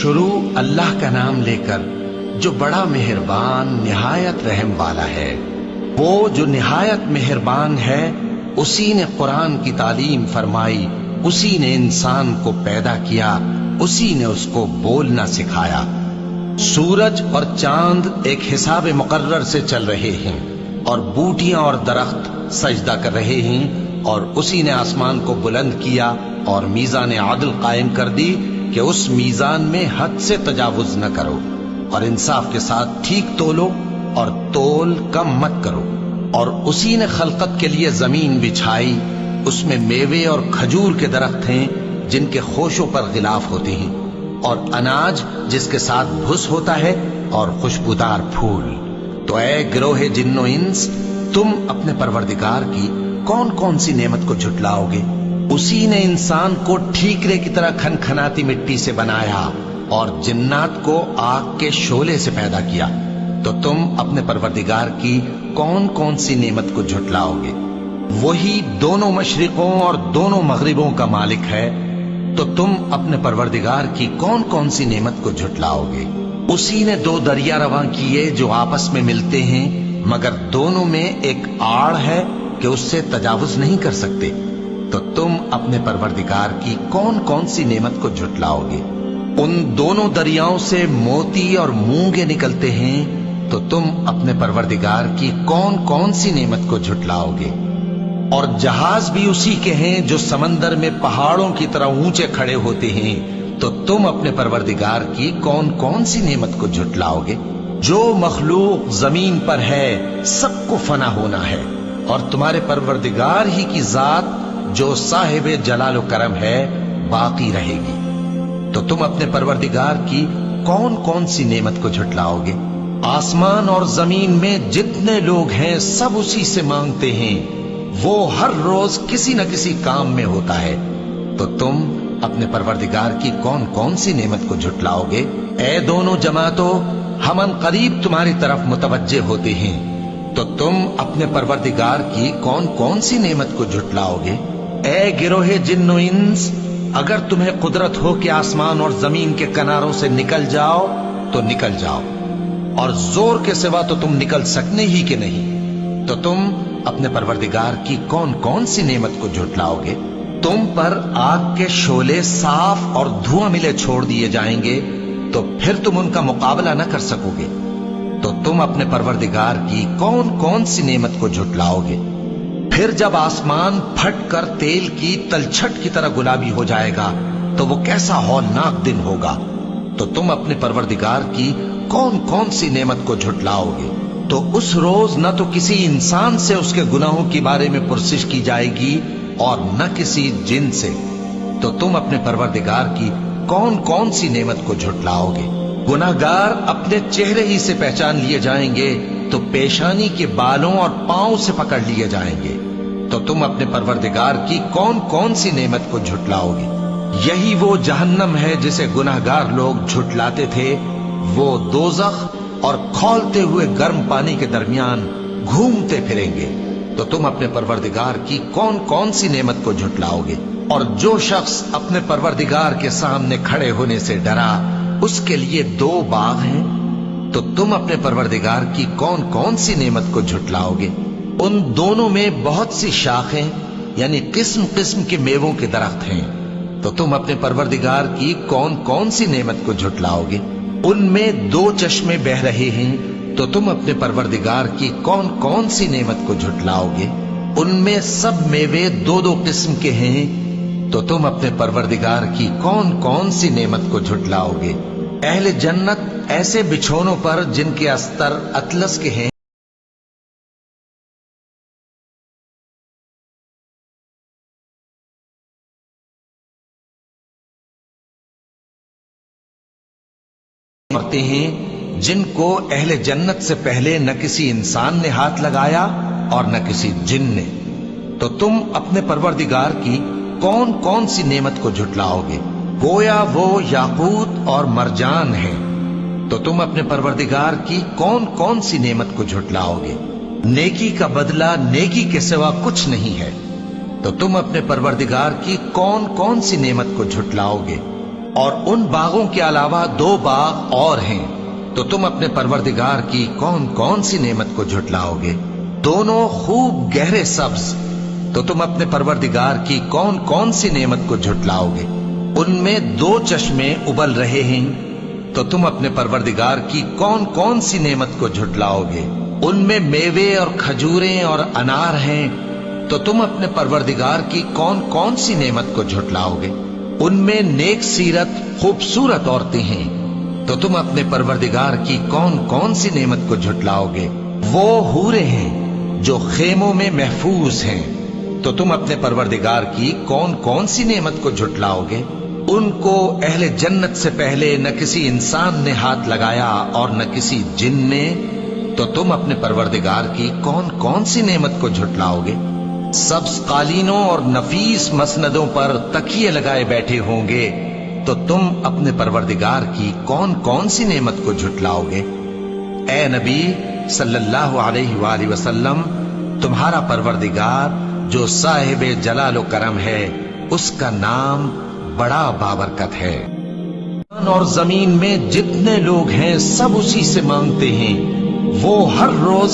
شروع اللہ کا نام لے کر جو بڑا مہربان نہایت رحم والا ہے۔ وہ جو نہایت مہربان ہے اسی نے قرآن کی تعلیم فرمائی، اسی نے انسان کو پیدا کیا، اسی نے اس کو بولنا سکھایا۔ سورج اور چاند ایک حساب مقرر سے چل رہے ہیں اور بوٹیاں اور درخت سجدہ کر رہے ہیں، اور اسی نے آسمان کو بلند کیا اور میزان عدل قائم کر دی کہ اس میزان میں حد سے تجاوز نہ کرو، اور انصاف کے ساتھ ٹھیک تولو اور تول کم مت کرو۔ اور اسی نے خلقت کے لیے زمین بچھائی، اس میں میوے اور کھجور کے درخت ہیں جن کے خوشوں پر غلاف ہوتے ہیں، اور اناج جس کے ساتھ بھس ہوتا ہے، اور خوشبودار پھول۔ تو اے گروہ جن و انس، تم اپنے پروردگار کی کون کون سی نعمت کو جھٹلاؤ گے؟ اسی نے انسان کو ٹھیکرے کی طرح کھنکھناتی مٹی سے بنایا اور جنات کو آگ کے شعلے سے پیدا کیا، تو تم اپنے پروردگار کی کون کون سی نعمت کو جھٹلاؤ گے؟ وہی دونوں مشرقوں اور دونوں مغربوں کا مالک ہے، تو تم اپنے پروردگار کی کون کون سی نعمت کو جھٹلاؤ گے؟ اسی نے دو دریا رواں کیے جو آپس میں ملتے ہیں، مگر دونوں میں ایک آڑ ہے کہ اس سے تجاوز نہیں کر سکتے، تو تم اپنے پروردگار کی کون کون سی نعمت کو جھٹلاؤ گے؟ ان دونوں دریاؤں سے موتی اور مونگے نکلتے ہیں، تو تم اپنے پروردگار کی کون کون سی نعمت کو جھٹلاؤ گے؟ اور جہاز بھی اسی کے ہیں جو سمندر میں پہاڑوں کی طرح اونچے کھڑے ہوتے ہیں، تو تم اپنے پروردگار کی کون کون سی نعمت کو جھٹلاؤ گے؟ جو مخلوق زمین پر ہے سب کو فنا ہونا ہے، اور تمہارے پروردگار ہی کی ذات جو صاحب جلال و کرم ہے باقی رہے گی۔ تو تم اپنے پروردگار کی کون کون سی نعمت کو جھٹلاؤ گے؟ آسمان اور زمین میں جتنے لوگ ہیں سب اسی سے مانگتے ہیں، وہ ہر روز کسی نہ کسی کام میں ہوتا ہے، تو تم اپنے پروردگار کی کون کون سی نعمت کو جھٹلاؤ گے؟ اے دونوں جماعتوں، ہم ان قریب تمہاری طرف متوجہ ہوتے ہیں، تو تم اپنے پروردگار کی کون کون سی نعمت کو جھٹلاؤ گے؟ اے گروہ جن و انس، اگر تمہیں قدرت ہو کہ آسمان اور زمین کے کناروں سے نکل جاؤ تو نکل جاؤ، اور زور کے سوا تو تم نکل سکنے ہی کہ نہیں، تو تم اپنے پروردگار کی کون کون سی نعمت کو جھٹلاؤ گے؟ تم پر آگ کے شعلے صاف اور دھواں ملے چھوڑ دیے جائیں گے، تو پھر تم ان کا مقابلہ نہ کر سکو گے، تو تم اپنے پروردگار کی کون کون سی نعمت کو جھٹلاؤ گے؟ پھر جب آسمان پھٹ کر تیل کی تلچھٹ کی طرح گلابی ہو جائے گا تو وہ کیسا ہولناک دن ہوگا، تو تم اپنے پروردگار کی کون کون سی نعمت کو جھٹلاؤ گے؟ تو اس روز نہ تو کسی انسان سے اس کے گناہوں کے بارے میں پرسش کی جائے گی اور نہ کسی جن سے، تو تم اپنے پروردگار کی کون کون سی نعمت کو جھٹلاؤ گے؟ گناہگار اپنے چہرے ہی سے پہچان لیے جائیں گے، تو پیشانی کے بالوں اور پاؤں سے پکڑ لیے جائیں گے، تو تم اپنے پروردگار کی کون کون سی نعمت کو جھٹلاؤ گے؟ یہی وہ جہنم ہے جسے گناہگار لوگ جھٹلاتے تھے، وہ دوزخ اور کھولتے ہوئے گرم پانی کے درمیان گھومتے پھریں گے، تو تم اپنے پروردگار کی کون کون سی نعمت کو جھٹلاؤ گے؟ اور جو شخص اپنے پروردگار کے سامنے کھڑے ہونے سے ڈرا، اس کے لیے دو باغ ہیں، تو تم اپنے پروردگار کی کون کون سی نعمت کو جھٹلاؤ گے؟ ان دونوں میں بہت سی شاخیں یعنی قسم قسم کے میووں کے درخت ہیں، تو تم اپنے پروردگار کی کون کون سی نعمت کو جھٹلاؤ گے؟ ان میں دو چشمے بہ رہے ہیں، تو تم اپنے پروردگار کی کون کون سی نعمت کو جھٹلاؤ گے؟ ان میں سب میوے دو دو قسم کے ہیں، تو تم اپنے پروردگار کی کون کون سی نعمت کو جھٹلاؤ گے؟ اہل جنت ایسے بچھونوں پر جن کے استر اطلس کے ہیں مرتے ہیں، جن کو اہل جنت سے پہلے نہ کسی انسان نے ہاتھ لگایا اور نہ کسی جن نے، تو تم اپنے پروردگار کی کون کون سی نعمت کو جھٹلاؤ گے؟ گویا وہ یاقوت اور مرجان ہیں، تو تم اپنے پروردگار کی کون کون سی نعمت کو جھٹلاؤ گے؟ نیکی کا بدلہ نیکی کے سوا کچھ نہیں ہے، تو تم اپنے پروردگار کی کون کون سی نعمت کو جھٹلاؤ گے؟ اور ان باغوں کے علاوہ 2 باغ اور ہیں، تو تم اپنے پروردگار کی کون کون سی نعمت کو جھٹلاؤ گے؟ دونوں خوب گہرے سبز، تو تم اپنے پروردگار کی کون کون سی نعمت کو جھٹلاؤ گے؟ ان میں 2 چشمے ابل رہے ہیں، تو تم اپنے پروردگار کی کون کون سی نعمت کو جھٹلاؤ گے؟ ان میں میوے اور کھجوریں اور انار ہیں، تو تم اپنے پروردگار کی کون کون سی نعمت کو جھٹلاؤ گے؟ ان میں نیک سیرت خوبصورت عورتیں ہیں، تو تم اپنے پروردگار کی کون کون سی نعمت کو جھٹلاؤ گے؟ وہ حوریں ہیں جو خیموں میں محفوظ ہیں، تو تم اپنے پروردگار کی کون کون سی نعمت کو جھٹلاؤ گے؟ ان کو اہل جنت سے پہلے نہ کسی انسان نے ہاتھ لگایا اور نہ کسی جن نے، تو تم اپنے پروردگار کی کون کون سی نعمت کو جھٹلاؤ گے؟ سبز قالینوں اور نفیس مسندوں پر تکیے لگائے بیٹھے ہوں گے، تو تم اپنے پروردگار کی کون کون سی نعمت کو جھٹلاؤ گے؟ اے نبی صلی اللہ علیہ وآلہ وسلم، تمہارا پروردگار جو صاحب جلال و کرم ہے، اس کا نام بڑا بابرکت ہے۔ اور زمین میں جتنے لوگ ہیں سب اسی سے مانگتے ہیں، وہ ہر روز